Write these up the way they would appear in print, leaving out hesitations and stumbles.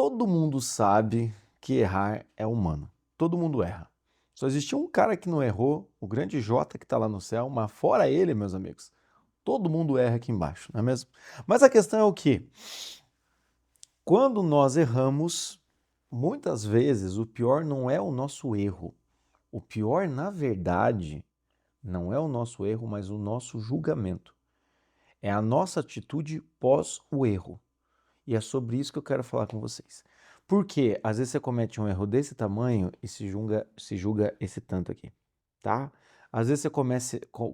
Todo mundo sabe que errar é humano. Todo mundo erra. Só existiu um cara que não errou, o grande Jota que está lá no céu, mas fora ele, meus amigos, todo mundo erra aqui embaixo, não é mesmo? Mas a questão é o quê? Quando nós erramos, muitas vezes o pior não é o nosso erro. O pior, na verdade, não é o nosso erro, mas o nosso julgamento. É a nossa atitude pós o erro. E é sobre isso que eu quero falar com vocês. Porque às vezes você comete um erro desse tamanho e se julga esse tanto aqui, tá? Às vezes você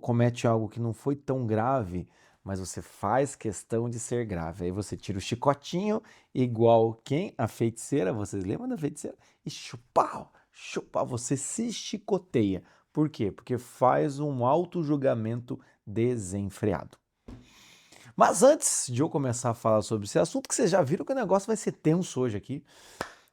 comete algo que não foi tão grave, mas você faz questão de ser grave. Aí você tira o chicotinho, igual quem? A feiticeira, vocês lembram da feiticeira? E chupau, chupau, você se chicoteia. Por quê? Porque faz um auto-julgamento desenfreado. Mas antes de eu começar a falar sobre esse assunto, que vocês já viram que o negócio vai ser tenso hoje aqui,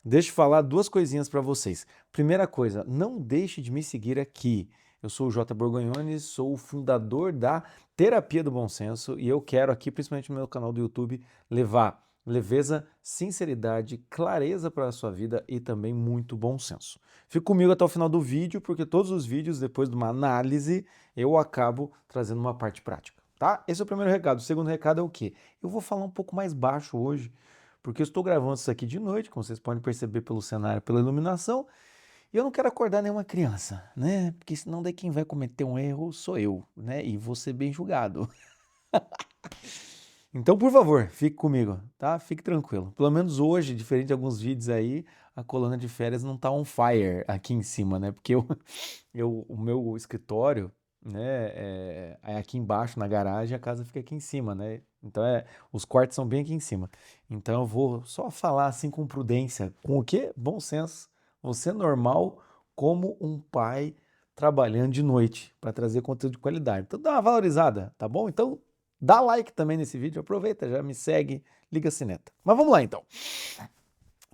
deixa eu falar duas coisinhas para vocês. Primeira coisa, não deixe de me seguir aqui. Eu sou o J. Borgonhoni, sou o fundador da Terapia do Bom Senso e eu quero aqui, principalmente no meu canal do YouTube, levar leveza, sinceridade, clareza para a sua vida e também muito bom senso. Fique comigo até o final do vídeo, porque todos os vídeos, depois de uma análise, eu acabo trazendo uma parte prática, tá? Esse é o primeiro recado. O segundo recado é o quê? Eu vou falar um pouco mais baixo hoje, porque eu estou gravando isso aqui de noite, como vocês podem perceber pelo cenário, pela iluminação, e eu não quero acordar nenhuma criança, né? Porque senão daí quem vai cometer um erro sou eu, né? E vou ser bem julgado. Então, por favor, fique comigo, tá? Fique tranquilo. Pelo menos hoje, diferente de alguns vídeos aí, a coluna de férias não tá on fire aqui em cima, né? Porque o meu escritório, né, é aqui embaixo na garagem, a casa fica aqui em cima, né? Então os quartos são bem aqui em cima. Então eu vou só falar assim com prudência, com o quê? Bom senso. Você normal como um pai trabalhando de noite para trazer conteúdo de qualidade. Então dá uma valorizada, tá bom? Então dá like também nesse vídeo, aproveita, já me segue, liga a sineta. Mas vamos lá então.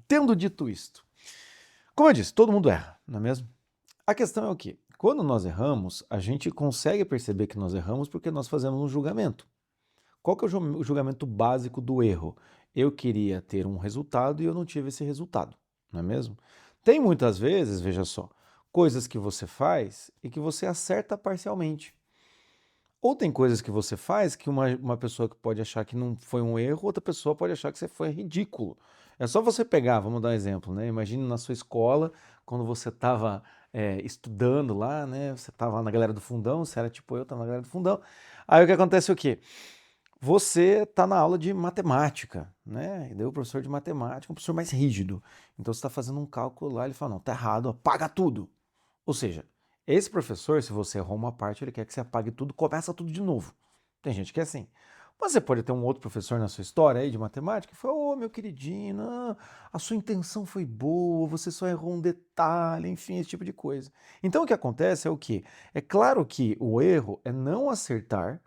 Tendo dito isto, como eu disse, todo mundo erra, não é mesmo? A questão é o quê? Quando nós erramos, a gente consegue perceber que nós erramos porque nós fazemos um julgamento. Qual que é o julgamento básico do erro? Eu queria ter um resultado e eu não tive esse resultado, não é mesmo? Tem muitas vezes, veja só, coisas que você faz e que você acerta parcialmente. Ou tem coisas que você faz que uma pessoa que pode achar que não foi um erro, outra pessoa pode achar que você foi ridículo. É só você pegar, vamos dar um exemplo, né? Imagine na sua escola, quando você estava estudando lá, né? Você estava lá na galera do fundão, você era tipo eu, estava na galera do fundão. Aí o que acontece é o quê? Você está na aula de matemática, né? E daí o professor de matemática é um professor mais rígido. Então você está fazendo um cálculo lá, ele fala, não, tá errado, apaga tudo. Ou seja, esse professor, se você errou uma parte, ele quer que você apague tudo, começa tudo de novo. Tem gente que é assim. Você pode ter um outro professor na sua história aí de matemática que fala, ô meu queridinho, não, a sua intenção foi boa, você só errou um detalhe, enfim, esse tipo de coisa. Então o que acontece é o quê? É claro que o erro é não acertar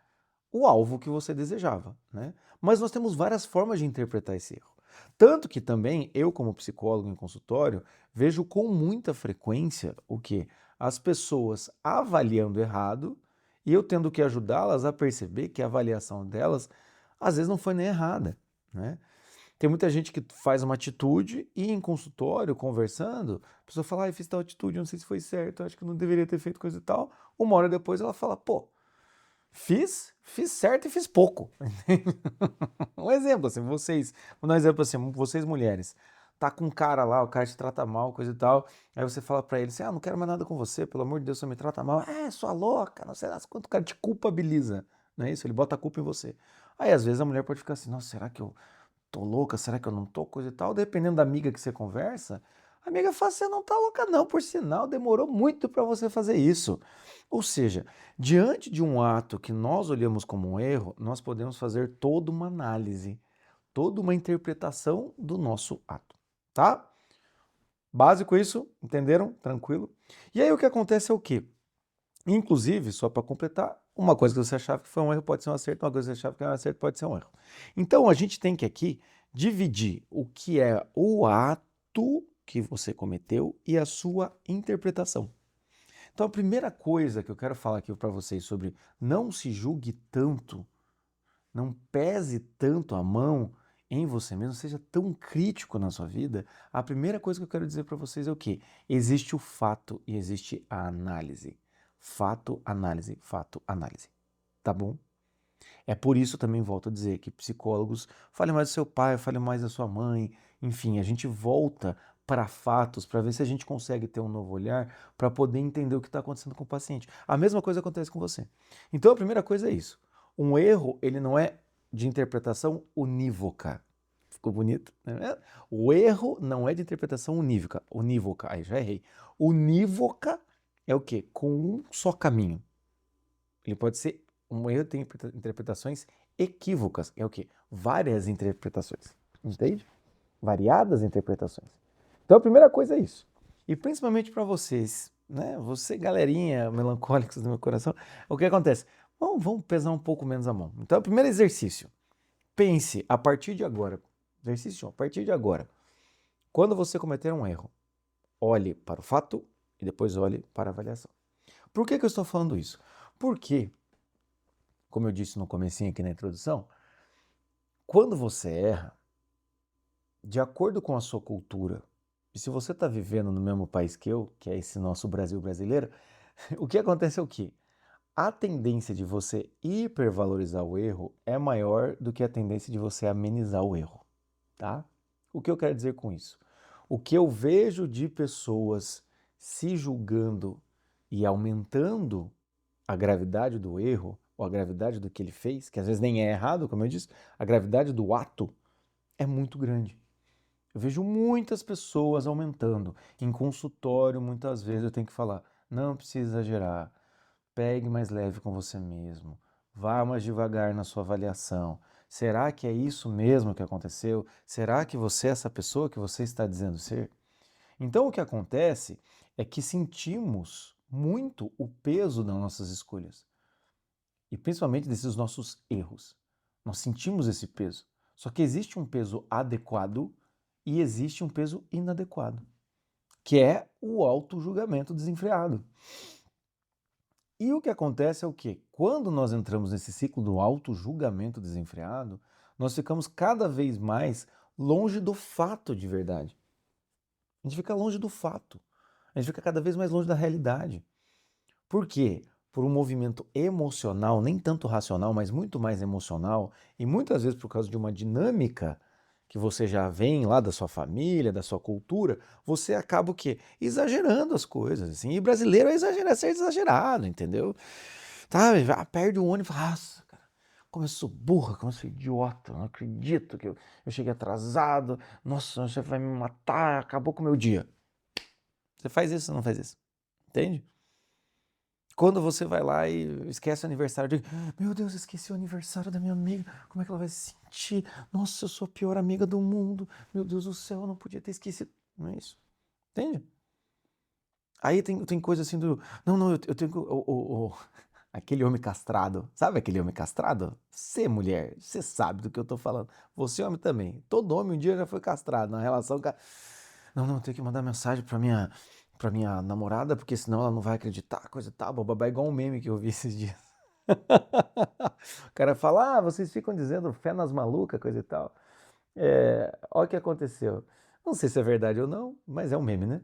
o alvo que você desejava, né? Mas nós temos várias formas de interpretar esse erro. Tanto que também eu, como psicólogo em consultório, vejo com muita frequência o que? As pessoas avaliando errado e eu tendo que ajudá-las a perceber que a avaliação delas às vezes não foi nem errada, né? Tem muita gente que faz uma atitude e em consultório, conversando, a pessoa fala, ah, eu fiz tal atitude, não sei se foi certo, acho que não deveria ter feito coisa e tal. Uma hora depois ela fala, pô, fiz certo e fiz pouco. Um exemplo assim, vou dar um exemplo assim, vocês mulheres, tá com um cara lá, o cara te trata mal, coisa e tal, aí você fala pra ele assim, ah, não quero mais nada com você, pelo amor de Deus, você me trata mal, sua louca, não sei lá quanto o cara te culpabiliza, não é isso? Ele bota a culpa em você. Aí às vezes a mulher pode ficar assim, nossa, será que eu tô louca, será que eu não tô, coisa e tal, dependendo da amiga que você conversa, a amiga fala, você não tá louca não, por sinal, demorou muito para você fazer isso. Ou seja, diante de um ato que nós olhamos como um erro, nós podemos fazer toda uma análise, toda uma interpretação do nosso ato, tá? Básico isso, entenderam? Tranquilo? E aí o que acontece é o quê? Inclusive, só para completar, uma coisa que você achava que foi um erro pode ser um acerto, uma coisa que você achava que era um acerto pode ser um erro. Então, a gente tem que aqui dividir o que é o ato que você cometeu e a sua interpretação. Então, a primeira coisa que eu quero falar aqui para vocês sobre não se julgue tanto, não pese tanto a mão em você mesmo, seja tão crítico na sua vida, a primeira coisa que eu quero dizer para vocês é o quê? Existe o fato e existe a análise. Fato, análise, fato, análise. Tá bom? É por isso também volto a dizer que psicólogos, fale mais do seu pai, fale mais da sua mãe, enfim, a gente volta para fatos para ver se a gente consegue ter um novo olhar para poder entender o que está acontecendo com o paciente. A mesma coisa acontece com você. Então a primeira coisa é isso. Um erro, ele não é de interpretação unívoca. Ficou bonito, né? O erro não é de interpretação unívoca. Unívoca, aí já errei. Unívoca é o quê? Com um só caminho. Ele pode ser um erro tem interpretações equívocas. É o quê? Várias interpretações. Entende? Variadas interpretações. Então a primeira coisa é isso. E principalmente para vocês, né? Você, galerinha, melancólicos do meu coração, o que acontece? Vamos pesar um pouco menos a mão. Então, o primeiro exercício. Pense a partir de agora. Exercício 1, a partir de agora. Quando você cometer um erro, olhe para o fato e depois olhe para a avaliação. Por que eu estou falando isso? Porque, como eu disse no comecinho aqui na introdução, quando você erra, de acordo com a sua cultura, e se você está vivendo no mesmo país que eu, que é esse nosso Brasil brasileiro, o que acontece é o quê? A tendência de você hipervalorizar o erro é maior do que a tendência de você amenizar o erro, tá? O que eu quero dizer com isso? O que eu vejo de pessoas se julgando e aumentando a gravidade do erro, ou a gravidade do que ele fez, que às vezes nem é errado, como eu disse, a gravidade do ato é muito grande. Eu vejo muitas pessoas aumentando. Em consultório, muitas vezes eu tenho que falar: não precisa exagerar, pegue mais leve com você mesmo, vá mais devagar na sua avaliação. Será que é isso mesmo que aconteceu? Será que você é essa pessoa que você está dizendo ser? Então o que acontece é que sentimos muito o peso das nossas escolhas e principalmente desses nossos erros. Nós sentimos esse peso. Só que existe um peso adequado e existe um peso inadequado, que é o auto-julgamento desenfreado. E o que acontece é o quê? Quando nós entramos nesse ciclo do auto-julgamento desenfreado, nós ficamos cada vez mais longe do fato de verdade. A gente fica longe do fato. A gente fica cada vez mais longe da realidade. Por quê? Por um movimento emocional, nem tanto racional, mas muito mais emocional, e muitas vezes por causa de uma dinâmica que você já vem lá da sua família, da sua cultura, você acaba o quê? Exagerando as coisas, assim. E brasileiro é exagerar, ser exagerado, entendeu? Tá, perde o ônibus e fala: nossa, cara, como eu sou burra, como eu sou idiota, não acredito que eu cheguei atrasado, nossa, você vai me matar, acabou com o meu dia. Você faz isso ou não faz isso? Entende? Quando você vai lá e esquece o aniversário, de, meu Deus, esqueci o aniversário da minha amiga, como é que ela vai se sentir? Nossa, eu sou a pior amiga do mundo, meu Deus do céu, eu não podia ter esquecido. Não é isso? Entende? Aí tem coisa assim do, não, eu tenho que, aquele homem castrado, sabe aquele homem castrado? Você, mulher, você sabe do que eu tô falando. Você, homem também. Todo homem um dia já foi castrado na relação com a... Não, eu tenho que mandar mensagem pra minha namorada, porque senão ela não vai acreditar, coisa e tal, bababá, igual um meme que eu vi esses dias. O cara fala: vocês ficam dizendo fé nas malucas, coisa e tal. Olha o que aconteceu. Não sei se é verdade ou não, mas é um meme, né?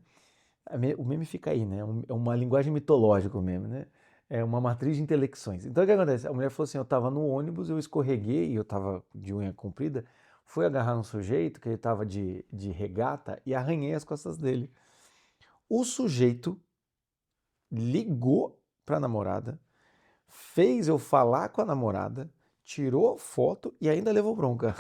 O meme fica aí, né? É uma linguagem mitológica o meme, né? É uma matriz de intelecções. Então o que acontece? A mulher falou assim: eu tava no ônibus, eu escorreguei, eu tava de unha comprida, fui agarrar um sujeito que ele tava de regata e arranhei as costas dele. O sujeito ligou pra namorada, fez eu falar com a namorada, tirou foto e ainda levou bronca.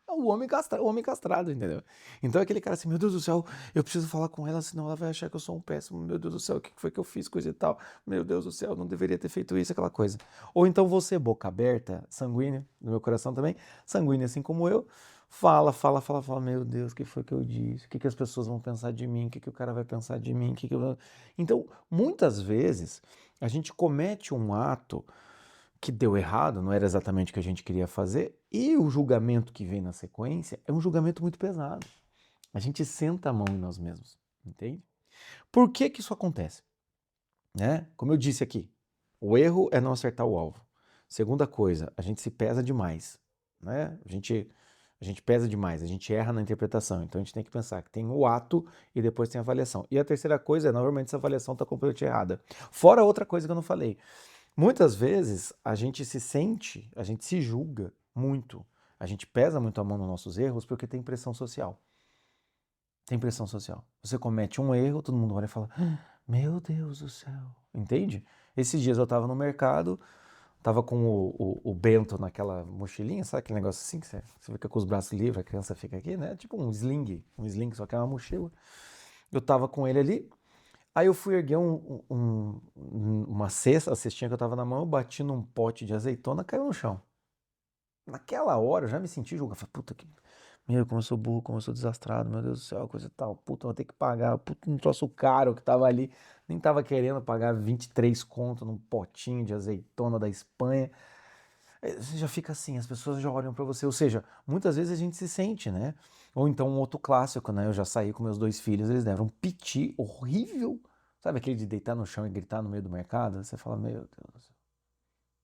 O homem castrado, entendeu? Então aquele cara assim: meu Deus do céu, eu preciso falar com ela, senão ela vai achar que eu sou um péssimo. Meu Deus do céu, o que foi que eu fiz, coisa e tal. Meu Deus do céu, não deveria ter feito isso, aquela coisa. Ou então você, boca aberta, sanguínea, no meu coração também, sanguínea assim como eu, fala, meu Deus, o que foi que eu disse? O que as pessoas vão pensar de mim? O que o cara vai pensar de mim? Então, muitas vezes, a gente comete um ato que deu errado, não era exatamente o que a gente queria fazer, e o julgamento que vem na sequência é um julgamento muito pesado. A gente senta a mão em nós mesmos, entende? Por que que isso acontece? Né? Como eu disse aqui, o erro é não acertar o alvo. Segunda coisa, a gente se pesa demais, né? A gente pesa demais, a gente erra na interpretação. Então a gente tem que pensar que tem o ato e depois tem a avaliação. E a terceira coisa é, normalmente, essa avaliação está completamente errada. Fora outra coisa que eu não falei. Muitas vezes a gente a gente se julga muito. A gente pesa muito a mão nos nossos erros porque tem pressão social. Tem pressão social. Você comete um erro, todo mundo olha e fala: Meu Deus do céu. Entende? Esses dias eu tava no mercado, tava com o Bento naquela mochilinha, sabe aquele negócio assim que você fica com os braços livres, a criança fica aqui, né? Tipo um sling, só que é uma mochila. Eu tava com ele ali, aí eu fui erguer uma cesta, a cestinha que eu tava na mão, eu bati num pote de azeitona, caiu no chão. Naquela hora eu já me senti julgando. Falei, puta que. Meu, como eu sou burro, como eu sou desastrado, meu Deus do céu, coisa e tal. Puta, eu vou ter que pagar. Puta, um troço caro que tava ali. Nem tava querendo pagar 23 conto num potinho de azeitona da Espanha. Você já fica assim, as pessoas já olham pra você. Ou seja, muitas vezes a gente se sente, né? Ou então um outro clássico, né? Eu já saí com meus 2 filhos, eles deram um piti horrível. Sabe aquele de deitar no chão e gritar no meio do mercado? Você fala, meu Deus do céu.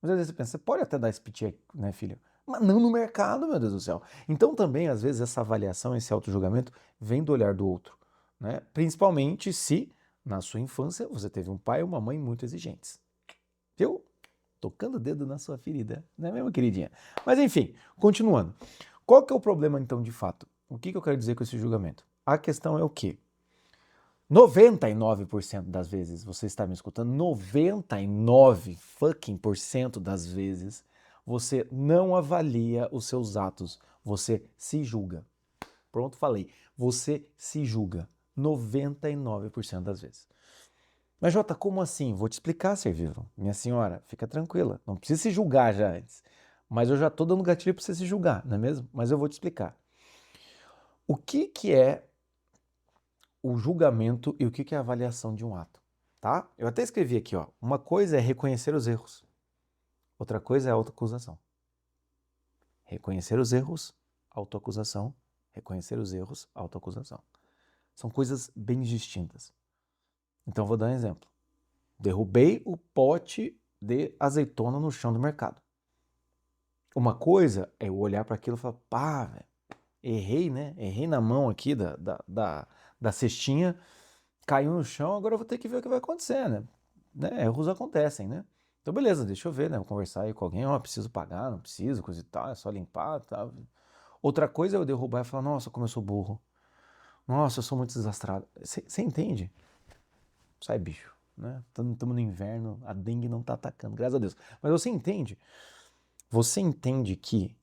Mas às vezes você pensa, você pode até dar esse piti, né, filho? Mas não no mercado, meu Deus do céu. Então também, às vezes, essa avaliação, esse auto-julgamento vem do olhar do outro, né? Principalmente se, na sua infância, você teve um pai ou uma mãe muito exigentes. Viu? Tocando o dedo na sua ferida, não é mesmo, queridinha? Mas enfim, continuando. Qual que é o problema, então, de fato? O que eu quero dizer com esse julgamento? A questão é o quê? 99% das vezes, você está me escutando, 99 fucking por cento das vezes, você não avalia os seus atos, você se julga. Pronto, falei. Você se julga 99% das vezes. Mas Jota, como assim? Vou te explicar, ser vivo. Minha senhora, fica tranquila, não precisa se julgar já antes. Mas eu já estou dando gatilho para você se julgar, não é mesmo? Mas eu vou te explicar. O que é o julgamento e o que é a avaliação de um ato, tá? Eu até escrevi aqui, ó. Uma coisa é reconhecer os erros, outra coisa é a autoacusação. Reconhecer os erros, autoacusação. Reconhecer os erros, autoacusação. São coisas bem distintas. Então vou dar um exemplo. Derrubei o pote de azeitona no chão do mercado. Uma coisa é eu olhar para aquilo e falar, pá, velho, errei, né? Errei na mão aqui da cestinha, caiu no chão, agora eu vou ter que ver o que vai acontecer, né? Erros acontecem, né? Então, beleza, deixa eu ver, né? Vou conversar aí com alguém, ó, preciso pagar, não preciso, coisa e tal, é só limpar, tal. Outra coisa é eu derrubar e falar, nossa, como eu sou burro. Nossa, eu sou muito desastrado. Você entende? Sai, bicho, né? Estamos no inverno, a dengue não tá atacando, graças a Deus. Mas você entende? Você entende que,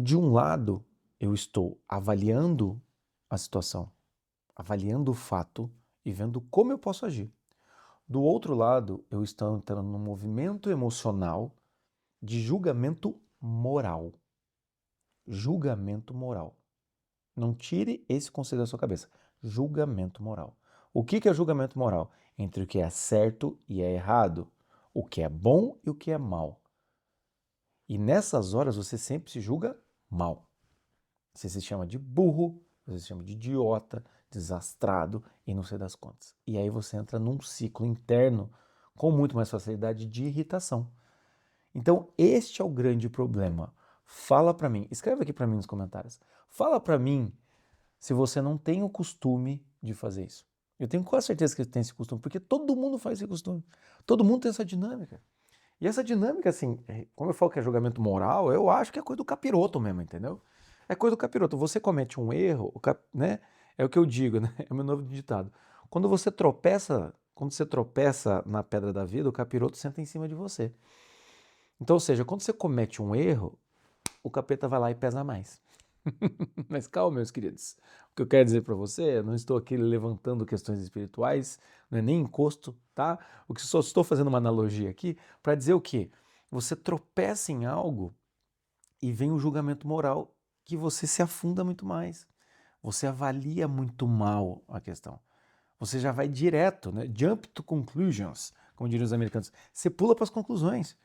de um lado, eu estou avaliando a situação, avaliando o fato e vendo como eu posso agir. Do outro lado, eu estou entrando num movimento emocional de julgamento moral. Julgamento moral. Não tire esse conceito da sua cabeça. Julgamento moral. O que é julgamento moral? Entre o que é certo e é errado. O que é bom e o que é mal. E nessas horas você sempre se julga mal. Você se chama de burro, você se chama de idiota, desastrado e não sei das contas. E aí você entra num ciclo interno com muito mais facilidade de irritação. Então, este é o grande problema. Fala pra mim, escreve aqui pra mim nos comentários. Fala pra mim se você não tem o costume de fazer isso. Eu tenho quase certeza que você tem esse costume, porque todo mundo faz esse costume. Todo mundo tem essa dinâmica. E essa dinâmica, assim, como eu falo que é julgamento moral, eu acho que é coisa do capiroto mesmo, entendeu? É coisa do capiroto. Você comete um erro, né? É o que eu digo, né? É o meu novo ditado. Quando você tropeça na pedra da vida, o capiroto senta em cima de você. Então, ou seja, quando você comete um erro, o capeta vai lá e pesa mais. Mas calma, meus queridos. O que eu quero dizer para você, eu não estou aqui levantando questões espirituais, não é nem encosto, tá? O que só estou fazendo uma analogia aqui para dizer o quê? Você tropeça em algo e vem o julgamento moral que você se afunda muito mais. Você avalia muito mal a questão. Você já vai direto, né? Jump to conclusions, como diriam os americanos. Você pula para as conclusões.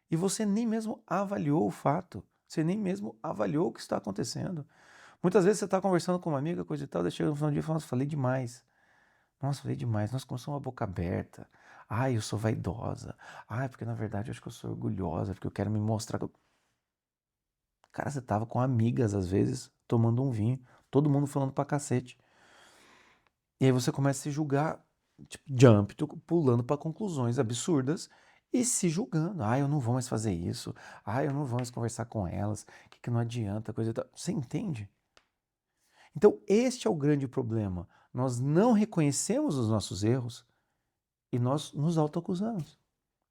E você nem mesmo avaliou o fato. Você nem mesmo avaliou o que está acontecendo. Muitas vezes você está conversando com uma amiga, coisa e tal, daí chega no final do dia e fala, nossa, falei demais. Nossa, falei demais. Nós começamos uma boca aberta. Ai, eu sou vaidosa. Ai, porque na verdade eu acho que eu sou orgulhosa, porque eu quero me mostrar. Cara, você tava com amigas, às vezes, tomando um vinho, todo mundo falando pra cacete. E aí você começa a se julgar, tipo, pulando pra conclusões absurdas e se julgando. Ah, eu não vou mais fazer isso. Ah, eu não vou mais conversar com elas. Que não adianta, coisa e tal. Você entende? Então, este é o grande problema. Nós não reconhecemos os nossos erros e nós nos autoacusamos.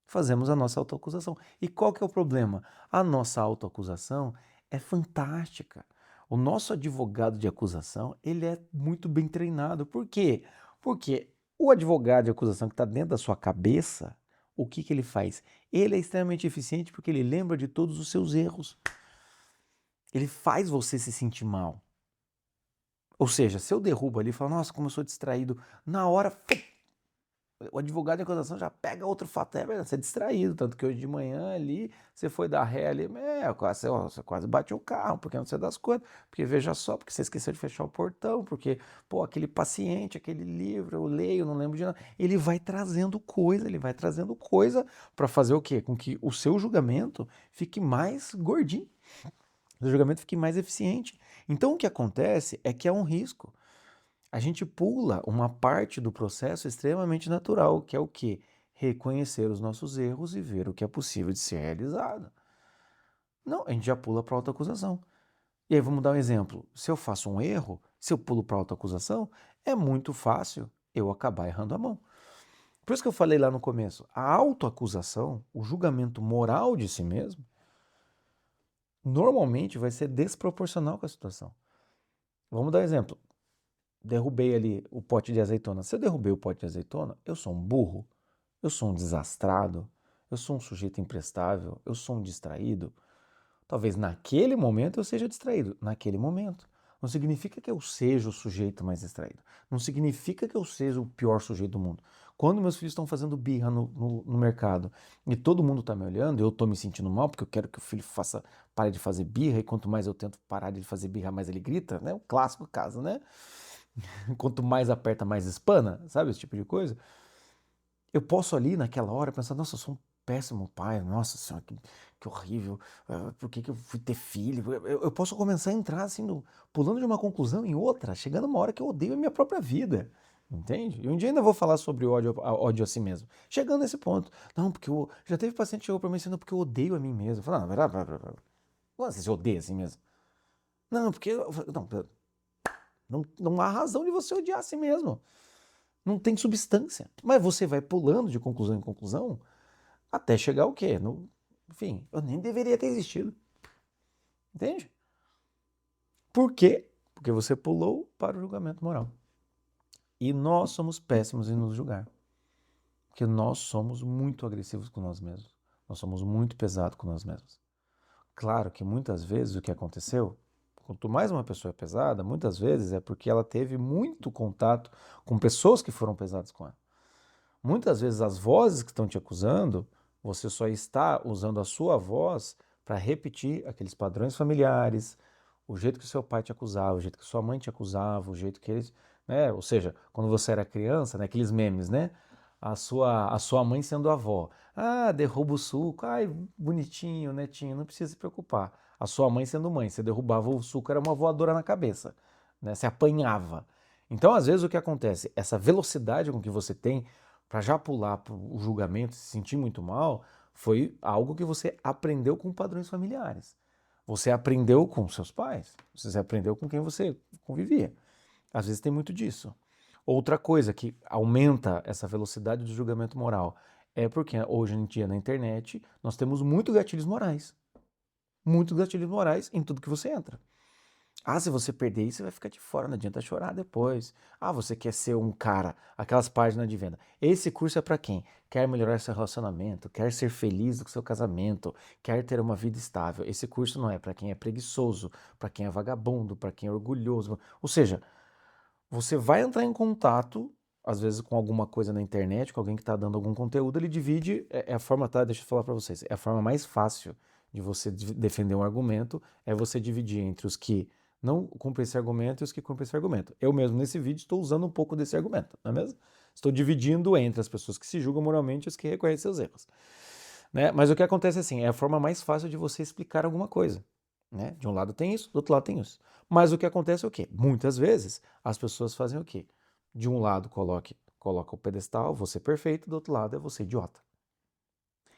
Fazemos a nossa autoacusação. E qual que é o problema? A nossa autoacusação é fantástica. O nosso advogado de acusação, ele é muito bem treinado. Por quê? Porque o advogado de acusação que está dentro da sua cabeça, o que que ele faz? Ele é extremamente eficiente porque ele lembra de todos os seus erros. Ele faz você se sentir mal. Ou seja, se eu derrubo ali e falo, nossa, como eu sou distraído, na hora, o advogado de acusação já pega outro fato, é verdade, você é distraído, tanto que hoje de manhã ali, você foi dar ré ali, você quase bateu o carro, porque não sei das coisas, porque veja só, porque você esqueceu de fechar o portão, porque, pô, aquele paciente, aquele livro, eu leio, não lembro de nada, ele vai trazendo coisa para fazer o quê? Com que o seu julgamento fique mais gordinho, o julgamento fique mais eficiente. Então o que acontece é que é um risco. A gente pula uma parte do processo extremamente natural, que é o quê? Reconhecer os nossos erros e ver o que é possível de ser realizado. Não, a gente já pula para a autoacusação. E aí vamos dar um exemplo. Se eu faço um erro, se eu pulo para a autoacusação, é muito fácil eu acabar errando a mão. Por isso que eu falei lá no começo, a autoacusação, o julgamento moral de si mesmo, normalmente vai ser desproporcional com a situação. Vamos dar um exemplo. Derrubei ali o pote de azeitona. Se eu derrubei o pote de azeitona, eu sou um burro, eu sou um desastrado, eu sou um sujeito imprestável, eu sou um distraído. Talvez naquele momento eu seja distraído, naquele momento. Não significa que eu seja o sujeito mais distraído. Não significa que eu seja o pior sujeito do mundo. Quando meus filhos estão fazendo birra no mercado e todo mundo está me olhando, eu estou me sentindo mal porque eu quero que o filho pare de fazer birra e quanto mais eu tento parar de fazer birra, mais ele grita, né? O clássico caso, né? Quanto mais aperta, mais espana, sabe? Esse tipo de coisa. Eu posso ali, naquela hora, pensar, nossa, eu sou um péssimo pai, nossa senhora, que horrível, por que eu fui ter filho? Eu posso começar a entrar assim, pulando de uma conclusão em outra, chegando uma hora que eu odeio a minha própria vida. Entende? E um dia ainda vou falar sobre ódio a si mesmo. Chegando nesse ponto. Não, porque eu. Já teve paciente que chegou pra mim dizendo porque eu odeio a mim mesmo. Eu falei, não, não, você odeia a si mesmo. Não, porque. Não há razão de você odiar a si mesmo. Não tem substância. Mas você vai pulando de conclusão em conclusão até chegar ao quê? Enfim, eu nem deveria ter existido. Entende? Por quê? Porque você pulou para o julgamento moral. E nós somos péssimos em nos julgar. Porque nós somos muito agressivos com nós mesmos. Nós somos muito pesados com nós mesmos. Claro que muitas vezes o que aconteceu, quanto mais uma pessoa é pesada, muitas vezes é porque ela teve muito contato com pessoas que foram pesadas com ela. Muitas vezes as vozes que estão te acusando, você só está usando a sua voz para repetir aqueles padrões familiares, o jeito que seu pai te acusava, o jeito que sua mãe te acusava, o jeito que eles, né? Ou seja, quando você era criança, né? Aqueles memes, né? A sua mãe sendo avó. Ah, derruba o suco. Ai, bonitinho, netinho, não precisa se preocupar. A sua mãe sendo mãe, você derrubava o suco, era uma voadora na cabeça, né? Você apanhava. Então, às vezes, o que acontece? Essa velocidade com que você tem para já pular para o julgamento, se sentir muito mal, foi algo que você aprendeu com padrões familiares. Você aprendeu com seus pais, você aprendeu com quem você convivia. Às vezes tem muito disso. Outra coisa que aumenta essa velocidade do julgamento moral é porque hoje em dia na internet nós temos muitos gatilhos morais. Muitos gatilhos morais em tudo que você entra. Ah, se você perder isso, você vai ficar de fora, não adianta chorar depois. Ah, você quer ser um cara, aquelas páginas de venda. Esse curso é para quem? Quer melhorar seu relacionamento, quer ser feliz do seu casamento, quer ter uma vida estável. Esse curso não é para quem é preguiçoso, para quem é vagabundo, para quem é orgulhoso. Ou seja, você vai entrar em contato, às vezes com alguma coisa na internet, com alguém que está dando algum conteúdo, ele divide, é a forma, tá? Deixa eu falar para vocês, é a forma mais fácil de você defender um argumento, é você dividir entre os que não cumprem esse argumento e os que cumprem esse argumento. Eu mesmo, nesse vídeo, estou usando um pouco desse argumento, não é mesmo? Estou dividindo entre as pessoas que se julgam moralmente e os que reconhecem seus erros. Né? Mas o que acontece assim, é a forma mais fácil de você explicar alguma coisa. né? De um lado tem isso, do outro lado tem isso. Mas o que acontece é o quê? Muitas vezes as pessoas fazem o quê? De um lado coloca o pedestal, você perfeito, do outro lado é você idiota.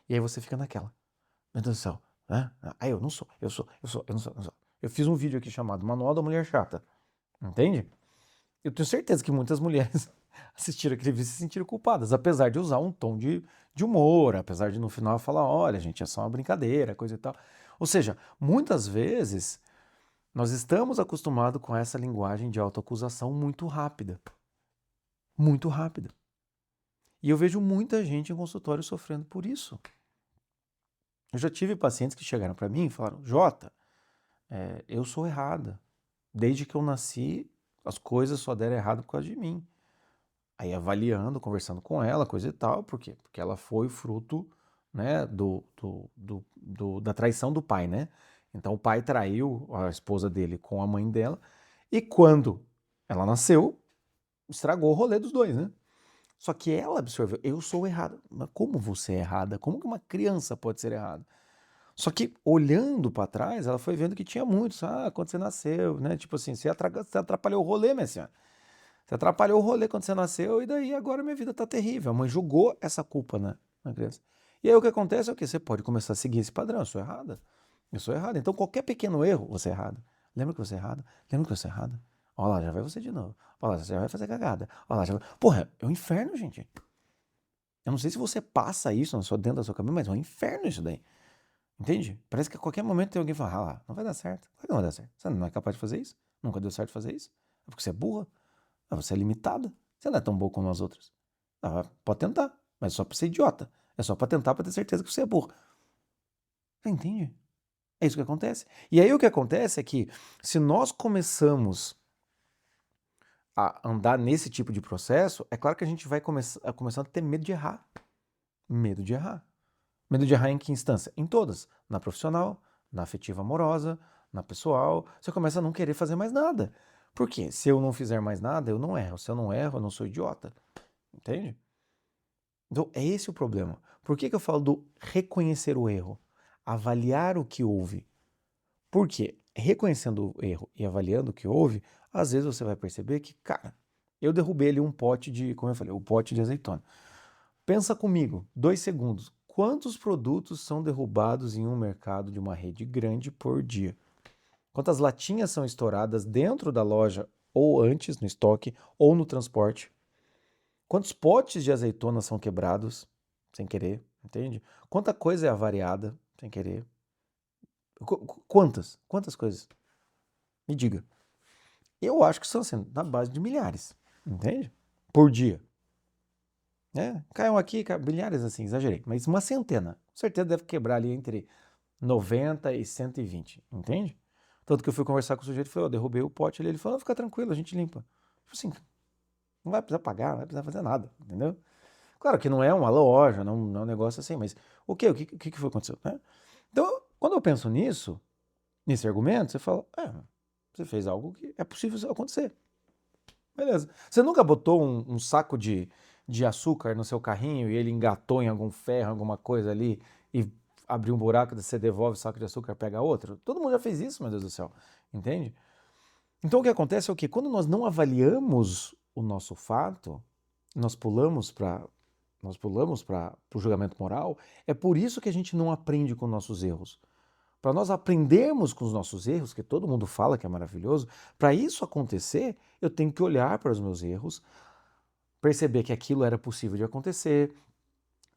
E aí você fica naquela. Meu Deus do céu, né? Ah, eu não sou, eu não sou. Eu fiz um vídeo aqui chamado Manual da Mulher Chata, entende? Eu tenho certeza que muitas mulheres assistiram aquele vídeo e se sentiram culpadas, apesar de usar um tom de humor, apesar de no final falar, olha, gente, é só uma brincadeira, coisa e tal. Ou seja, muitas vezes nós estamos acostumados com essa linguagem de autoacusação muito rápida. Muito rápida. E eu vejo muita gente em consultório sofrendo por isso. Eu já tive pacientes que chegaram para mim e falaram, Jota, eu sou errada. Desde que eu nasci, as coisas só deram errado por causa de mim. Aí avaliando, conversando com ela, coisa e tal, por quê? Porque ela foi fruto, né, da traição do pai, né? Então o pai traiu a esposa dele com a mãe dela, e quando ela nasceu, estragou o rolê dos dois, né? Só que ela absorveu, eu sou errada. Mas como você é errada? Como que uma criança pode ser errada? Só que olhando para trás, ela foi vendo que tinha muitos. Ah, quando você nasceu, né? Tipo assim, você atrapalhou o rolê, minha senhora. Você atrapalhou o rolê quando você nasceu e daí agora minha vida tá terrível. A mãe jogou essa culpa na criança. E aí o que acontece é o quê? Você pode começar a seguir esse padrão. Eu sou errada. Eu sou errada. Então qualquer pequeno erro, você é errada. Lembra que você é errada? Lembra que você é errada? Olha lá, já vai você de novo. Olha lá, você já vai fazer cagada. Olha lá, já vai... Porra, é um inferno, gente. Eu não sei se você passa isso dentro da sua cabeça, mas é um inferno isso daí. Entende? Parece que a qualquer momento tem alguém que fala, ah lá, não vai dar certo. Claro que não vai dar certo. Você não é capaz de fazer isso? Nunca deu certo fazer isso? É porque você é burra? Ah, você é limitada. Você não é tão boa como as outras. Ah, pode tentar, mas só pra ser idiota. É só pra tentar pra ter certeza que você é burro. Você entende? É isso que acontece. E aí o que acontece é que se nós começamos a andar nesse tipo de processo, é claro que a gente vai começando a ter medo de errar. Medo de errar. Medo de errar em que instância? Em todas. Na profissional, na afetiva amorosa, na pessoal. Você começa a não querer fazer mais nada. Por quê? Se eu não fizer mais nada, eu não erro. Se eu não erro, eu não sou idiota. Entende? Então, é esse o problema. Por que eu falo do reconhecer o erro? Avaliar o que houve. Por quê? Reconhecendo o erro e avaliando o que houve, às vezes você vai perceber que, cara, eu derrubei ali um pote de, como eu falei, o pote de azeitona. Pensa comigo, 2 segundos. Quantos produtos são derrubados em um mercado de uma rede grande por dia? Quantas latinhas são estouradas dentro da loja ou antes no estoque ou no transporte? Quantos potes de azeitona são quebrados sem querer, entende? Quanta coisa é avariada sem querer? Quantas? Quantas coisas? Me diga. Eu acho que são assim, na base de milhares, entende? Por dia. Caiam aqui, milhares assim, exagerei, mas uma centena. Com certeza deve quebrar ali entre 90 e 120, entende? Tanto que eu fui conversar com o sujeito e falei, eu derrubei o pote ali. Ele falou, fica tranquilo, a gente limpa. Tipo assim, não vai precisar pagar, não vai precisar fazer nada, entendeu? Claro que não é uma loja, não é um negócio assim, mas o que foi aconteceu, né? Então, quando eu penso nisso, nesse argumento, você fala, você fez algo que é possível acontecer. Beleza. Você nunca botou um saco de açúcar no seu carrinho e ele engatou em algum ferro, alguma coisa ali e abriu um buraco, você devolve o saco de açúcar, pega outro? Todo mundo já fez isso, meu Deus do céu. Entende? Então o que acontece é o quê? Quando nós não avaliamos o nosso fato, nós pulamos para o julgamento moral, é por isso que a gente não aprende com nossos erros. Para nós aprendermos com os nossos erros, que todo mundo fala que é maravilhoso, para isso acontecer, eu tenho que olhar para os meus erros, perceber que aquilo era possível de acontecer,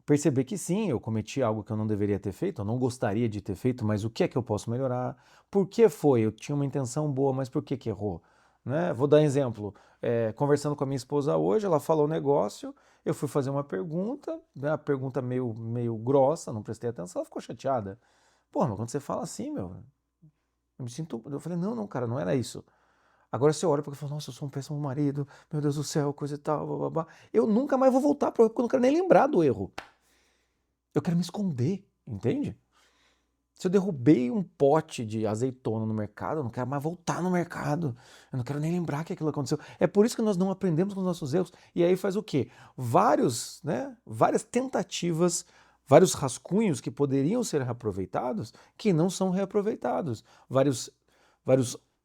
perceber que sim, eu cometi algo que eu não deveria ter feito, eu não gostaria de ter feito, mas o que é que eu posso melhorar? Por que foi? Eu tinha uma intenção boa, mas por que que errou? Né? Vou dar um exemplo. Conversando com a minha esposa hoje, ela falou um negócio, eu fui fazer uma pergunta, né, a pergunta meio grossa, não prestei atenção, ela ficou chateada. Pô, mas quando você fala assim, meu, eu me sinto. Eu falei, não, cara, não era isso. Agora você olha porque fala, nossa, eu sou um péssimo marido, meu Deus do céu, coisa e tal, blá, blá, blá. Eu nunca mais vou voltar para o erro, porque eu não quero nem lembrar do erro. Eu quero me esconder, entende? Se eu derrubei um pote de azeitona no mercado, eu não quero mais voltar no mercado. Eu não quero nem lembrar que aquilo aconteceu. É por isso que nós não aprendemos com os nossos erros. E aí faz o quê? Várias tentativas vários rascunhos que poderiam ser reaproveitados que não são reaproveitados, vários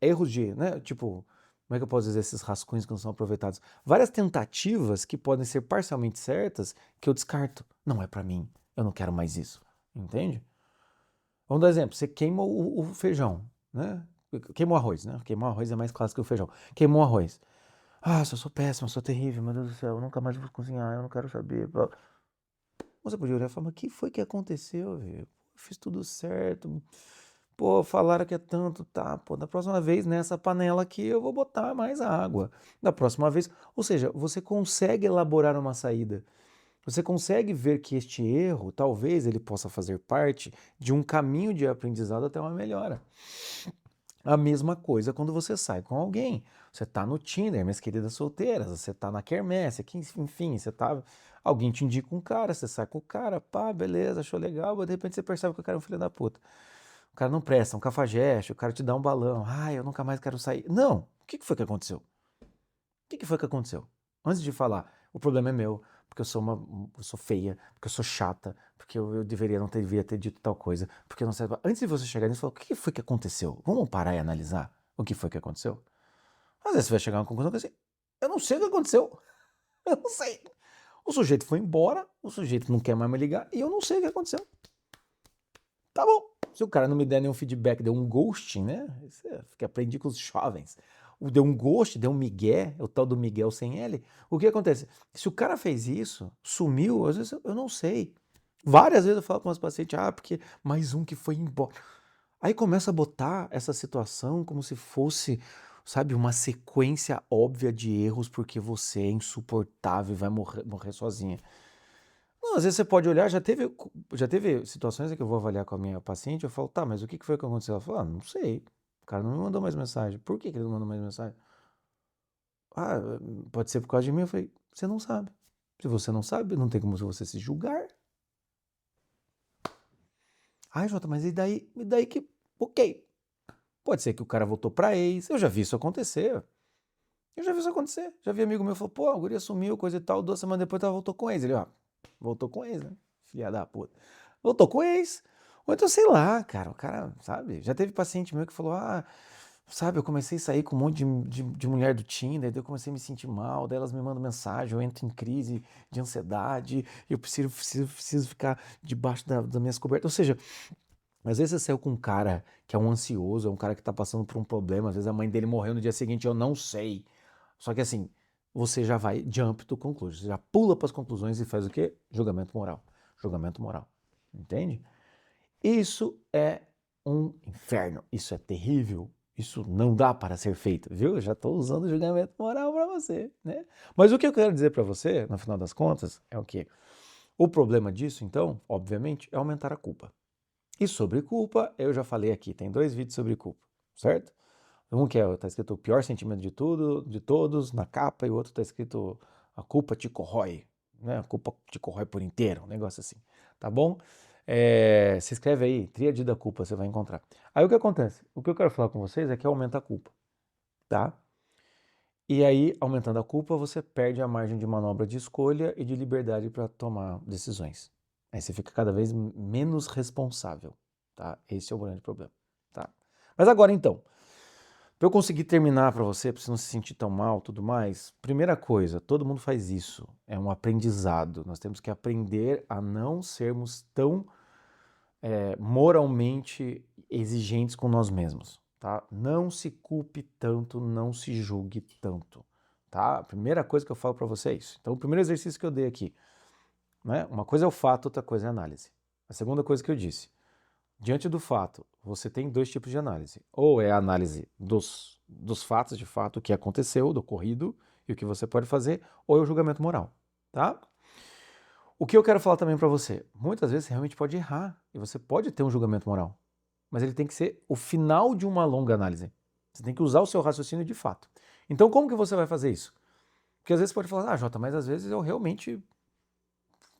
erros de, né, tipo, como é que eu posso dizer esses rascunhos que não são aproveitados? Várias tentativas que podem ser parcialmente certas que eu descarto. Não é para mim, eu não quero mais isso, entende? Vamos dar exemplo, você queima o feijão, né? Queimou o arroz, né? Queimou o arroz é mais clássico que o feijão. Queimou o arroz. Ah, eu sou péssimo, eu sou terrível, meu Deus do céu, eu nunca mais vou cozinhar, eu não quero saber. Você podia olhar e falar, mas o que foi que aconteceu, velho? Fiz tudo certo. Pô, falaram que é tanto, tá? Pô, da próxima vez nessa panela aqui eu vou botar mais água. Da próxima vez, ou seja, você consegue elaborar uma saída. Você consegue ver que este erro, talvez ele possa fazer parte de um caminho de aprendizado até uma melhora. A mesma coisa quando você sai com alguém. Você tá no Tinder, minhas queridas solteiras, você tá na quermesse, aqui, enfim, você tá. Alguém te indica um cara, você sai com o cara, pá, beleza, achou legal, mas de repente você percebe que o cara é um filho da puta. O cara não presta, um cafajeste, o cara te dá um balão. Ai, eu nunca mais quero sair. Não! O que foi que aconteceu? O que foi que aconteceu? Antes de falar, o problema é meu, porque eu sou feia, porque eu sou chata, porque eu devia ter dito tal coisa, porque eu não sei. Antes de você chegar nisso, fala, o que foi que aconteceu? Vamos parar e analisar o que foi que aconteceu? Às vezes você vai chegar a uma conclusão que assim, eu não sei o que aconteceu. Eu não sei. O sujeito foi embora, o sujeito não quer mais me ligar e eu não sei o que aconteceu. Tá bom. Se o cara não me der nenhum feedback, deu um ghosting, né? Isso é, que aprendi com os jovens. Deu um ghost, deu um migué, o tal do Miguel sem L. O que acontece? Se o cara fez isso, sumiu, às vezes eu não sei. Várias vezes eu falo com meus pacientes, porque mais um que foi embora. Aí começa a botar essa situação como se fosse, sabe, uma sequência óbvia de erros porque você é insuportável e vai morrer sozinha. Não, às vezes você pode olhar, já teve situações em que eu vou avaliar com a minha paciente, eu falo, tá, mas o que foi que aconteceu? Ela fala, não sei, o cara não me mandou mais mensagem. Por que ele não mandou mais mensagem? Ah, pode ser por causa de mim. Eu falei, você não sabe. Se você não sabe, não tem como você se julgar. Ai, Jota, mas e daí que, ok. Pode ser que o cara voltou pra ex, eu já vi isso acontecer. Eu já vi isso acontecer. Já vi amigo meu falou, pô, a guria sumiu, coisa e tal, 2 semanas depois ela voltou com ex. Ele, voltou com ex, né? Filha da puta. Voltou com ex. Ou então, sei lá, cara, o cara, sabe? Já teve paciente meu que falou, sabe, eu comecei a sair com um monte de mulher do Tinder, daí eu comecei a me sentir mal, daí elas me mandam mensagem, eu entro em crise de ansiedade, eu preciso ficar debaixo das minhas cobertas. Ou seja, às vezes você saiu com um cara que é um ansioso, é um cara que tá passando por um problema, às vezes a mãe dele morreu no dia seguinte, eu não sei. Só que assim, você já vai jump to conclusion, você já pula para as conclusões e faz o quê? Julgamento moral. Julgamento moral. Entende? Isso é um inferno, isso é terrível, isso não dá para ser feito, viu? Eu já estou usando julgamento moral para você, né? Mas o que eu quero dizer para você, no final das contas, é o quê? O problema disso, então, obviamente, é aumentar a culpa. E sobre culpa, eu já falei aqui, tem 2 vídeos sobre culpa, certo? Um que tá escrito o pior sentimento de tudo, de todos, na capa, e o outro tá escrito a culpa te corrói, né? A culpa te corrói por inteiro, um negócio assim, tá bom? Se escreve aí, tríade da culpa, você vai encontrar. Aí o que acontece? O que eu quero falar com vocês é que aumenta a culpa, tá? E aí, aumentando a culpa, você perde a margem de manobra de escolha e de liberdade para tomar decisões. Aí você fica cada vez menos responsável, tá? Esse é o grande problema, tá? Mas agora então, para eu conseguir terminar para você não se sentir tão mal, tudo mais, primeira coisa, todo mundo faz isso, é um aprendizado. Nós temos que aprender a não sermos tão moralmente exigentes com nós mesmos, tá? Não se culpe tanto, não se julgue tanto, tá? A primeira coisa que eu falo para você é isso. Então, o primeiro exercício que eu dei aqui, né? Uma coisa é o fato, outra coisa é a análise. A segunda coisa que eu disse, diante do fato, você tem 2 tipos de análise. Ou é a análise dos fatos, de fato, o que aconteceu, do ocorrido e o que você pode fazer, ou é o julgamento moral, tá? O que eu quero falar também para você, muitas vezes você realmente pode errar e você pode ter um julgamento moral, mas ele tem que ser o final de uma longa análise. Você tem que usar o seu raciocínio de fato. Então, como que você vai fazer isso? Porque às vezes você pode falar, Jota, mas às vezes eu realmente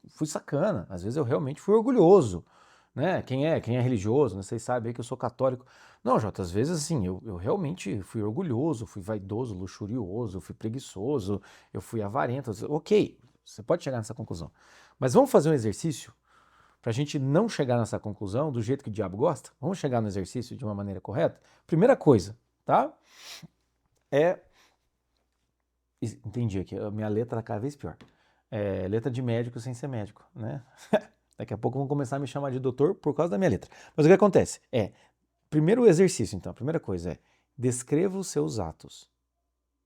fui sacana, às vezes eu realmente fui orgulhoso, né? Quem é religioso, né? Vocês sabem aí que eu sou católico. Não, Jota, às vezes assim, eu realmente fui orgulhoso, fui vaidoso, luxurioso, fui preguiçoso, eu fui avarento. Ok, você pode chegar nessa conclusão. Mas vamos fazer um exercício Para a gente não chegar nessa conclusão do jeito que o diabo gosta, vamos chegar no exercício de uma maneira correta? Primeira coisa, tá? Entendi aqui, a minha letra tá cada vez pior. Letra de médico sem ser médico, né? Daqui a pouco vão começar a me chamar de doutor por causa da minha letra. Mas o que acontece? Primeiro o exercício, então. A primeira coisa descreva os seus atos.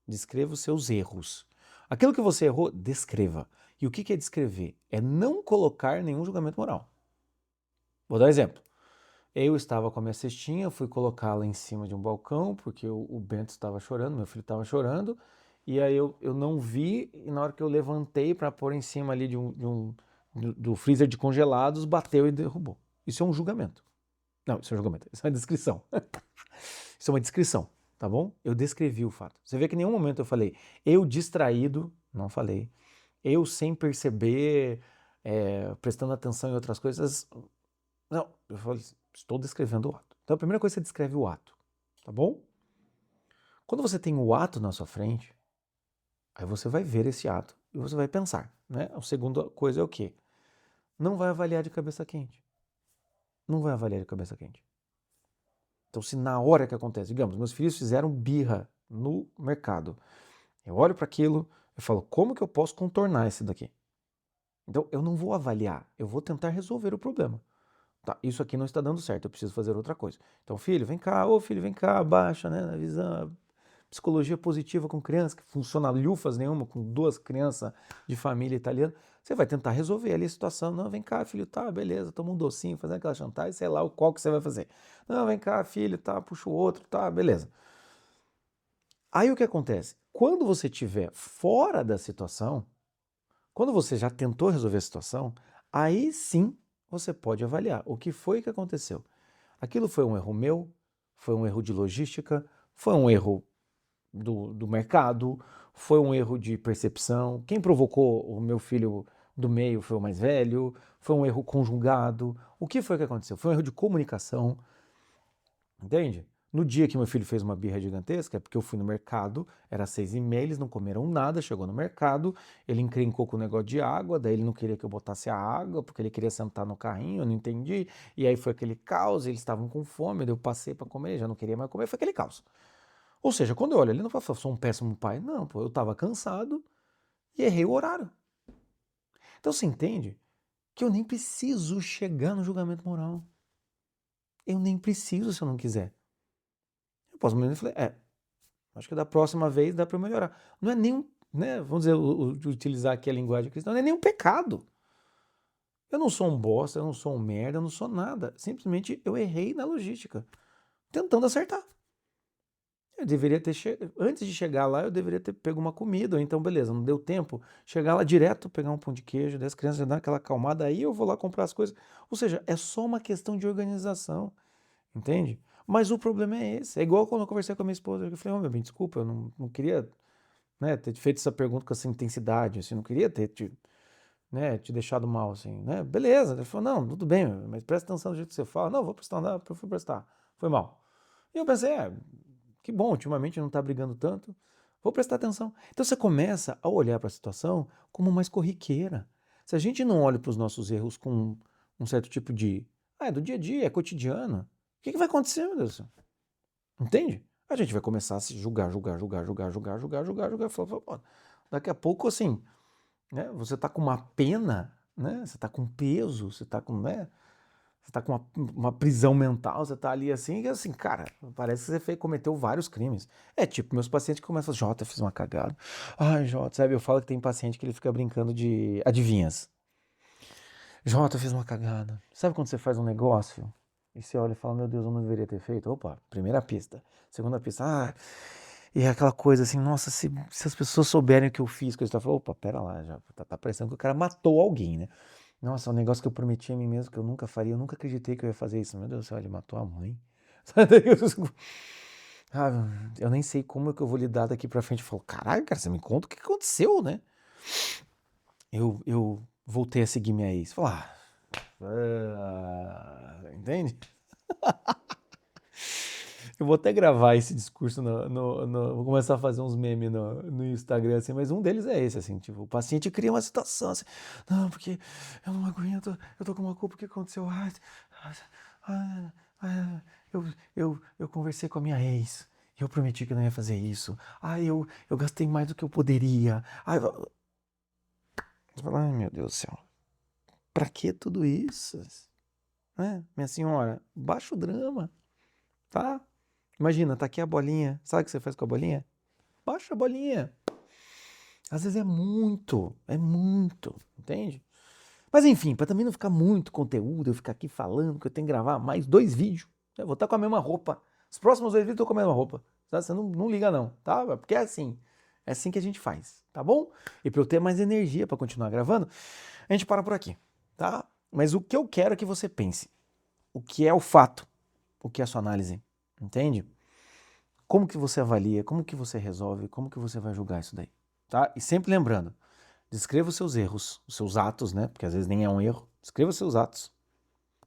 Descreva os seus erros. Aquilo que você errou, descreva. E o que é descrever? É não colocar nenhum julgamento moral. Vou dar um exemplo. Eu estava com a minha cestinha, fui colocá-la em cima de um balcão, porque o Bento estava chorando, meu filho estava chorando, e aí eu não vi, e na hora que eu levantei para pôr em cima ali do freezer de congelados, bateu e derrubou. Isso é um julgamento. Não, isso é um julgamento, isso é uma descrição. Isso é uma descrição, tá bom? Eu descrevi o fato. Você vê que em nenhum momento eu falei, eu distraído, não falei. Eu sem perceber, prestando atenção em outras coisas. Não, eu falei, estou descrevendo o ato. Então a primeira coisa, você descreve o ato, tá bom? Quando você tem o ato na sua frente, aí você vai ver esse ato e você vai pensar, né? A segunda coisa é o quê? Não vai avaliar de cabeça quente. Não vai avaliar de cabeça quente. Então, se na hora que acontece, digamos, meus filhos fizeram birra no mercado, eu olho para aquilo, eu falo, como que eu posso contornar esse daqui? Então, eu não vou avaliar, eu vou tentar resolver o problema. Tá, isso aqui não está dando certo, eu preciso fazer outra coisa. Então, filho, vem cá, abaixa, né, na visão, psicologia positiva com criança, que funciona lufas nenhuma, com 2 crianças de família italiana, você vai tentar resolver ali a situação. Não, vem cá, filho, tá, beleza, toma um docinho, fazendo aquela chantagem, sei lá qual que você vai fazer. Não, vem cá, filho, tá, puxa o outro, tá, beleza. Aí o que acontece? Quando você estiver fora da situação, quando você já tentou resolver a situação, aí sim você pode avaliar o que foi que aconteceu. Aquilo foi um erro meu? Foi um erro de logística? Foi um erro do mercado? Foi um erro de percepção? Quem provocou o meu filho do meio foi o mais velho? Foi um erro conjugado? O que foi que aconteceu? Foi um erro de comunicação? Entende? No dia que meu filho fez uma birra gigantesca, é porque eu fui no mercado, era 6h30, eles não comeram nada, chegou no mercado, ele encrencou com o negócio de água, daí ele não queria que eu botasse a água, porque ele queria sentar no carrinho, eu não entendi, e aí foi aquele caos, eles estavam com fome, daí eu passei para comer, ele já não queria mais comer, foi aquele caos. Ou seja, quando eu olho ali, não falo, sou um péssimo pai, não, pô, eu estava cansado e errei o horário. Então você entende que eu nem preciso chegar no julgamento moral. Eu nem preciso se eu não quiser. Eu posso me falar, acho que da próxima vez dá para melhorar. Não é nenhum, né, vamos dizer, utilizar aqui a linguagem cristã, não é nenhum pecado. Eu não sou um bosta, eu não sou um merda, eu não sou nada. Simplesmente eu errei na logística, tentando acertar. Eu deveria ter, antes de chegar lá, eu deveria ter pego uma comida, ou então, beleza, não deu tempo, chegar lá direto, pegar um pão de queijo, daí as crianças já dão aquela acalmada, aí eu vou lá comprar as coisas. Ou seja, é só uma questão de organização, entende? Mas o problema é esse. É igual quando eu conversei com a minha esposa, eu falei, meu bem, desculpa, eu não queria, né, ter feito essa pergunta com essa intensidade, assim, não queria ter te deixado mal, assim, né? Beleza. Ele falou, não, tudo bem, mas presta atenção no jeito que você fala. Não, vou prestar, não, eu fui prestar. Foi mal. E eu pensei, que bom, ultimamente não tá brigando tanto, vou prestar atenção. Então você começa a olhar para a situação como mais corriqueira. Se a gente não olha para os nossos erros com um certo tipo de, é do dia a dia, é cotidiano, o que vai acontecer, meu Deus do céu? Entende? A gente vai começar a se julgar. Falar, pô, daqui a pouco, assim, né, você tá com uma pena, né? Você tá com peso, você tá com, né? Você tá com uma prisão mental, você tá ali assim, e assim, cara, parece que você cometeu vários crimes. É tipo, meus pacientes que começam, Jota, eu fiz uma cagada. Ai, Jota, sabe, eu falo que tem paciente que ele fica brincando de adivinhas. Jota, eu fiz uma cagada. Sabe quando você faz um negócio e você olha e fala, meu Deus, eu não deveria ter feito? Opa, primeira pista. Segunda pista, e é aquela coisa assim, nossa, se as pessoas souberem o que eu fiz, que eu estava falando, opa, pera lá, já tá parecendo que o cara matou alguém, né? Nossa, um negócio que eu prometi a mim mesmo que eu nunca faria, eu nunca acreditei que eu ia fazer isso. Meu Deus do céu, ele matou a mãe. Ah, eu nem sei como é que eu vou lidar daqui pra frente. Eu falo, caralho, cara, você me conta o que aconteceu, né? Eu voltei a seguir minha ex. Falar, entende? Eu vou até gravar esse discurso vou começar a fazer uns memes no Instagram, assim, mas um deles é esse, assim, tipo, o paciente cria uma situação, assim, não, porque eu não aguento, eu tô com uma culpa, o que aconteceu? Ah, ah, eu conversei com a minha ex, eu prometi que eu não ia fazer isso, eu gastei mais do que eu poderia, você fala, ai meu Deus do céu, pra que tudo isso? Né? Minha senhora, baixa o drama, tá? Imagina, tá aqui a bolinha. Sabe o que você faz com a bolinha? Baixa a bolinha. Às vezes é muito, entende? Mas enfim, para também não ficar muito conteúdo, eu ficar aqui falando que eu tenho que gravar mais 2 vídeos. Eu vou estar com a mesma roupa. Os próximos 2 vídeos eu tô com a mesma roupa. Tá? Você não liga não, tá? Porque é assim. É assim que a gente faz, tá bom? E para eu ter mais energia para continuar gravando, a gente para por aqui, tá? Mas o que eu quero é que você pense. O que é o fato? O que é a sua análise? Entende? Como que você avalia, como que você resolve, como que você vai julgar isso daí, tá? E sempre lembrando, descreva os seus erros, os seus atos, né? Porque às vezes nem é um erro. Descreva os seus atos.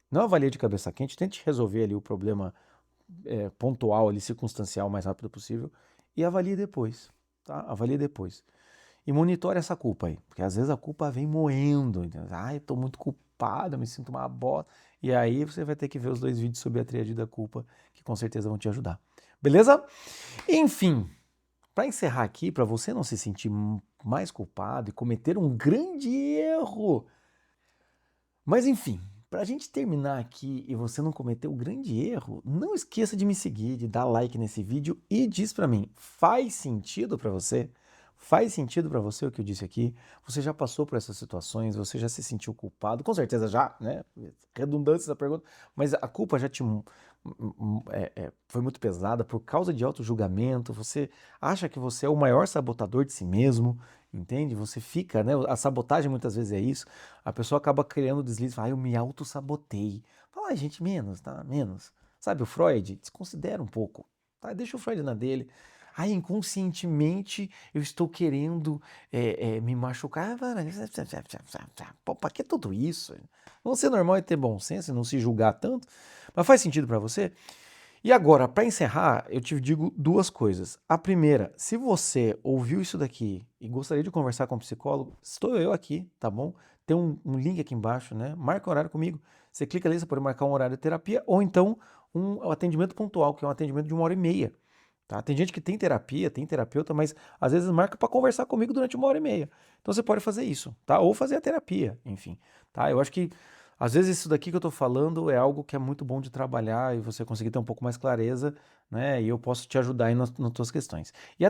Não avalie de cabeça quente, tente resolver ali o problema pontual, ali, circunstancial, o mais rápido possível e avalie depois, tá? Avalie depois. E monitore essa culpa aí, porque às vezes a culpa vem moendo, entendeu? Ai, eu tô muito culpado, eu me sinto uma bosta. E aí você vai ter que ver os 2 vídeos sobre a tríade da culpa, que com certeza vão te ajudar. Beleza? Enfim, para encerrar aqui, para você não se sentir mais culpado e cometer um grande erro. Mas enfim, para a gente terminar aqui e você não cometer o grande erro, não esqueça de me seguir, de dar like nesse vídeo e diz para mim, faz sentido para você? Faz sentido para você o que eu disse aqui? Você já passou por essas situações? Você já se sentiu culpado? Com certeza já, né? Redundância essa pergunta, mas a culpa já te foi muito pesada por causa de auto-julgamento. Você acha que você é o maior sabotador de si mesmo, entende? Você fica, né? A sabotagem muitas vezes é isso. A pessoa acaba criando deslize, fala, eu me auto-sabotei. Fala, ai, gente, menos, tá? Menos. Sabe, o Freud, desconsidera um pouco, tá? Deixa o Freud na dele. Aí, inconscientemente, eu estou querendo me machucar. Pô, pra que tudo isso? Vamos ser normal e ter bom senso e não se julgar tanto. Mas faz sentido pra você? E agora, para encerrar, eu te digo 2 coisas. A primeira, se você ouviu isso daqui e gostaria de conversar com um psicólogo, estou eu aqui, tá bom? Tem um link aqui embaixo, né? Marca um horário comigo. Você clica ali, você pode marcar um horário de terapia ou então um atendimento pontual, que é um atendimento de 1h30. Tá? Tem gente que tem terapia, tem terapeuta, mas às vezes marca para conversar comigo durante 1h30. Então você pode fazer isso, tá? Ou fazer a terapia, enfim, tá? Eu acho que às vezes isso daqui que eu tô falando é algo que é muito bom de trabalhar e você conseguir ter um pouco mais clareza, né? E eu posso te ajudar aí nas tuas questões. E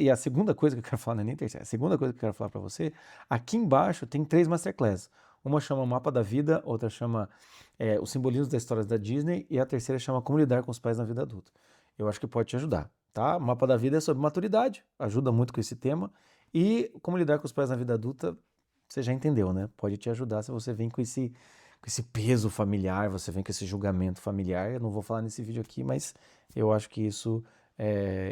a segunda coisa que eu quero falar, não é nem terceira, a segunda coisa que eu quero falar para você, aqui embaixo tem 3 masterclass. Uma chama Mapa da Vida, outra chama Os Simbolismos das Histórias da Disney e a terceira chama Como Lidar com os Pais na Vida Adulta. Eu acho que pode te ajudar, tá? O Mapa da Vida é sobre maturidade, ajuda muito com esse tema. E Como Lidar com os Pais na Vida Adulta, você já entendeu, né? Pode te ajudar se você vem com esse peso familiar, você vem com esse julgamento familiar. Eu não vou falar nesse vídeo aqui, mas eu acho que isso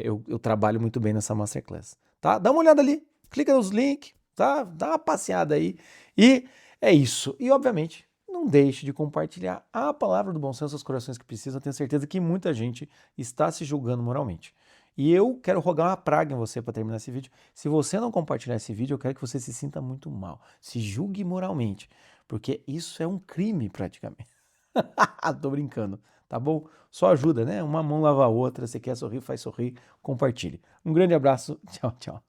eu trabalho muito bem nessa Masterclass, tá? Dá uma olhada ali, clica nos links, tá? Dá uma passeada aí. E é isso. E, obviamente, não deixe de compartilhar a palavra do bom senso aos corações que precisam. Eu tenho certeza que muita gente está se julgando moralmente. E eu quero rogar uma praga em você para terminar esse vídeo. Se você não compartilhar esse vídeo, eu quero que você se sinta muito mal. Se julgue moralmente, porque isso é um crime praticamente. Tô brincando, tá bom? Só ajuda, né? Uma mão lava a outra. Você quer sorrir, faz sorrir, compartilhe. Um grande abraço. Tchau, tchau.